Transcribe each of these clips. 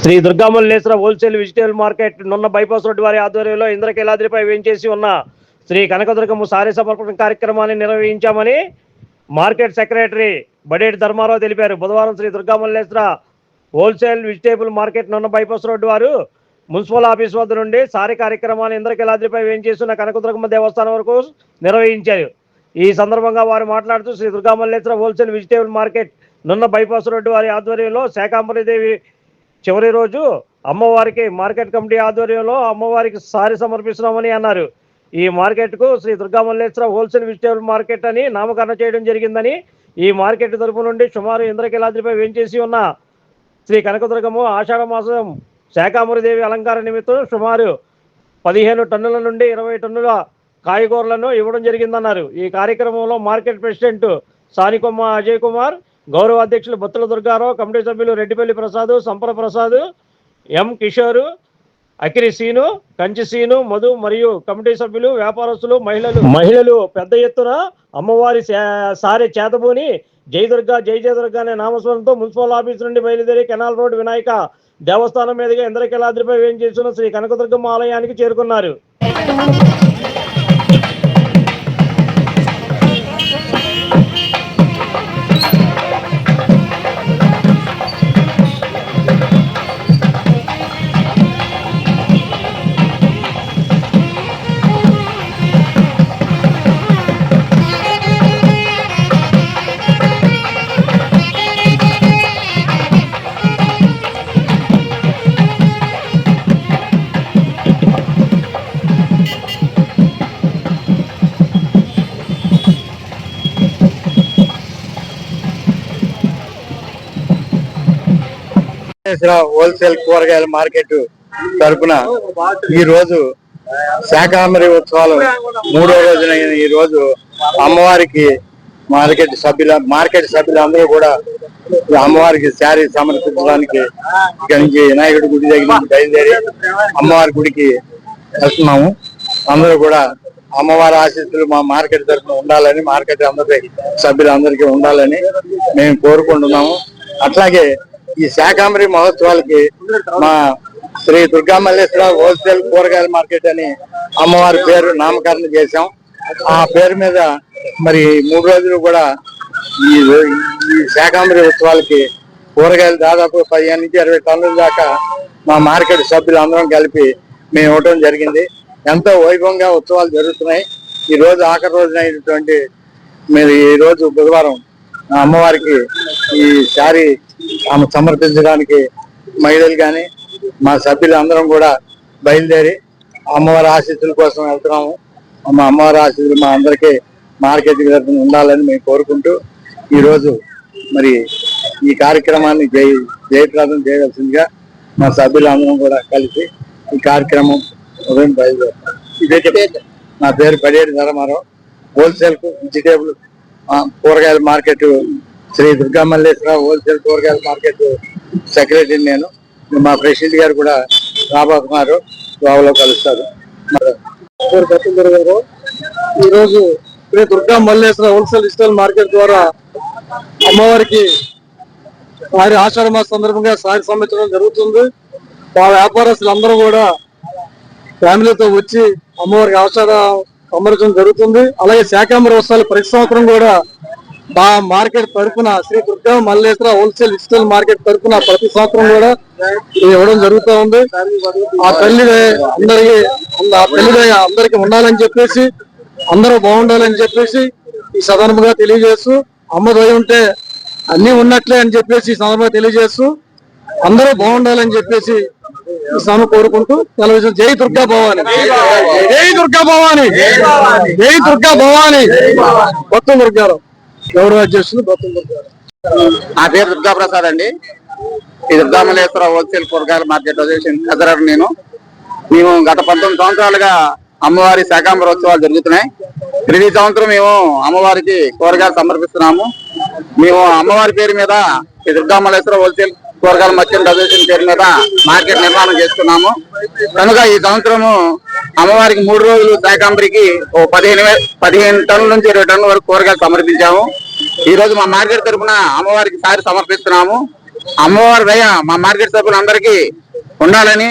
Shri Durgamalleswara wholesale vegetable market Nunna bypass road వారి ఆధ్వర్యంలో ఇంద్రకీలాద్రిపై వేంచేసి ఉన్న శ్రీ కనకదుర్గమ్మ సారీ సమర్పణ కార్యక్రమాన్ని నిర్వహించామని మార్కెట్ సెక్రటరీ బడేటి ధర్మారావు తెలిపారు. బుధవారం Shri Durgamalleswara wholesale vegetable market Nunna bypass road వారు మున్సిపల్ ఆఫీస్ వద్ద నుండి సారీ కార్యక్రమాన్ని ఇంద్రకీలాద్రిపై వేంచేసి ఉన్న కనకదుర్గమ్మ దేవస్థానం వరకు నిర్వహించారు. ఈ సందర్భంగా వారు మాట్లాడుతూ Shri Durgamalleswara wholesale vegetable market Nunna bypass road వారి ఆధ్వర్యంలో శాకాంబరీదేవి చివరి రోజు అమ్మవారికి మార్కెట్ కమిటీ ఆధ్వర్యంలో అమ్మవారికి సారీ సమర్పిస్తున్నామని అన్నారు. ఈ మార్కెట్కు Shri Durgamalleswara wholesale vegetable market అని నామకరణం చేయడం జరిగిందని, ఈ మార్కెట్ తరపు నుండి సుమారు ఇంద్రకీలాద్రిపై వేంచేసి ఉన్న శ్రీ కనకదుర్గమ్మ ఆషాఢ మాసం శాకాంబరీదేవి అలంకార నిమిత్తం సుమారు 15 టన్నుల నుండి 20 టన్నుల కాయగూరలను ఇవ్వడం జరిగిందన్నారు. ఈ కార్యక్రమంలో మార్కెట్ ప్రెసిడెంట్ సానికొమ్మ అజయ్ కుమార్, గౌరవ అధ్యక్షులు బత్తుల దుర్గారావు, కమిటీ సభ్యులు రెడ్డిపల్లి ప్రసాద్, సంపర ప్రసాద్, ఎం కిషోర్, అకిరి సీను, కంచి సీను, మధు మరియు కమిటీ సభ్యులు, వ్యాపారస్తులు, మహిళలు పెద్ద ఎత్తున అమ్మవారి సారీ చేతబూని జై దుర్గా జై జయ దుర్గా అనే నామస్మరణతో మున్సిపల్ ఆఫీస్ నుండి బయలుదేరి కెనాల్ రోడ్ వినాయక దేవస్థానం మీదుగా ఇంద్రకీలాద్రిపై వేంచేసిన శ్రీ కనకదుర్గమ్మ ఆలయానికి చేరుకున్నారు. హోల్సేల్ కూరగాయల మార్కెట్ తరపున ఈ రోజు శాకాంబరి ఉత్సవాలు 3వ రోజున ఈ రోజు అమ్మవారికి మార్కెట్ సభ్యులందరూ కూడా అమ్మవారికి శారీ సమర్పించడానికి ఇక్కడి నుంచి వినాయకుడి గుడి దగ్గర నుంచి బయలుదేరి అమ్మవారి గుడికి వెళ్తున్నాము. అందరూ కూడా అమ్మవారి ఆశీస్సులు మా మార్కెట్ తరఫున ఉండాలని, మార్కెట్ సభ్యులందరికీ ఉండాలని మేము కోరుకుంటున్నాము. అట్లాగే ఈ శాకాంబరి మహోత్సవాలకి మా శ్రీ దుర్గామల్లేశ్వర హోల్సేల్ కూరగాయల మార్కెట్ అని అమ్మవారి పేరు నామకరణం చేశాం. ఆ పేరు మీద మరి 3 రోజులు కూడా ఈ శాకాంబరి ఉత్సవాలకి కూరగాయలు దాదాపు 15 నుంచి 20 టన్నుల దాకా మా మార్కెట్ సభ్యులు అందరం కలిపి మేము ఇవ్వడం జరిగింది. ఎంతో వైభవంగా ఉత్సవాలు జరుగుతున్నాయి. ఈ రోజు ఆఖరి రోజున అయినటువంటి మీరు ఈ రోజు బుధవారం అమ్మవారికి ఈ శారీ సమర్పించడానికి మహిళలు కానీ మా సభ్యులు అందరం కూడా బయలుదేరి అమ్మవారి ఆశీస్సుల కోసం వెళ్తున్నాము. మా అమ్మవారి ఆశీస్సులు మా అందరికీ మార్కెట్ ఉండాలని మేము కోరుకుంటూ ఈరోజు మరి ఈ కార్యక్రమాన్ని జయప్రదం చేయవలసిందిగా మా సభ్యులు అందరం కూడా కలిసి ఈ కార్యక్రమం ఉదయం బయలుదేరుతాం. నా పేరు బడేటి ధర్మారావు, హోల్సేల్ వెజిటేబుల్ కూరగాయల మార్కెట్ శ్రీ దుర్గామల్లేశ్వర హోల్సేల్ కూరగాయల మార్కెట్ సెక్రటరీ నేను. మా ప్రెసిడెంట్ గారు కూడా రాబోతున్నారు, త్వరలో కలుస్తారు. ఈరోజు Shri Durgamalleswara wholesale vegetable market ద్వారా అమ్మవారికి వారి ఆషాఢ మాస సందర్భంగా సారి సమర్పించడం జరుగుతుంది. మా వ్యాపారస్తులందరూ కూడా ఫ్యామిలీతో వచ్చి అమ్మవారికి ఆషాఢ సమర్పించడం జరుగుతుంది. అలాగే శాకాంబరి ఉత్సవాలు ప్రతి సంవత్సరం కూడా మా మార్కెట్ తరఫున Shri Durgamalleswara wholesale vegetable market తరఫున ప్రతి సంవత్సరం కూడా ఇవ్వడం జరుగుతూ ఉంది. ఆ తల్లి అందరికి ఉండాలని చెప్పేసి, అందరూ బాగుండాలని చెప్పేసి ఈ సందర్భంగా తెలియజేస్తూ, అమ్మ దయ ఉంటే అన్ని ఉన్నట్లే అని చెప్పేసి ఈ సందర్భంగా తెలియజేస్తూ అందరూ బాగుండాలని చెప్పేసి ఈ సమయం కోరుకుంటూ టెలివిజన్ జై దుర్గా భవాని, జై దుర్గా భవాని, జై దుర్గా భవాని. బత్తుల దుర్గారావు, గౌరవ అధ్యక్షులు బత్తుల దుర్గారావు. నా పేరు దుర్గా ప్రసాద్ అండి. ఈ దుర్గామల్లేశ్వర హోల్సేల్ కూరగాయల మార్కెట్ అధ్యక్షుడు నేను. మేము గత 19 సంవత్సరాలుగా అమ్మవారి శాకాంబరి ఉత్సవాలు జరుగుతున్నాయి. ప్రతి సంవత్సరం మేము అమ్మవారికి కూరగాయలు సమర్పిస్తున్నాము. మేము అమ్మవారి పేరు మీద ఈ దుర్గామల్లేశ్వర హోల్సేల్ కూరగాయల మార్కెట్ అసోసియేషన్ పేరు మీద మార్కెట్ నిర్మాణం చేస్తున్నాము. కనుక ఈ సంవత్సరము అమ్మవారికి 3 రోజులు శాకాంబరికి 15 టన్నుల నుంచి 20 టన్నుల వరకు కూరగాయలు సమర్పించాము. ఈ రోజు మా మార్కెట్ తరఫున అమ్మవారికి సారి సమర్పిస్తున్నాము. అమ్మవారి దయ మా మార్కెట్ సభ్యులందరికీ ఉండాలని,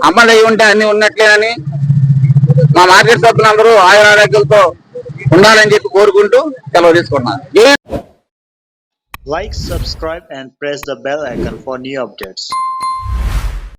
అమ్మ దయ ఉంటే అన్ని ఉన్నట్లేనని, మా మార్కెట్ సభ్యులందరూ ఆయురారోగ్యాలతో ఉండాలని చెప్పి కోరుకుంటూ సెలవు తీసుకున్నాను. Like, subscribe and press the bell icon for new updates.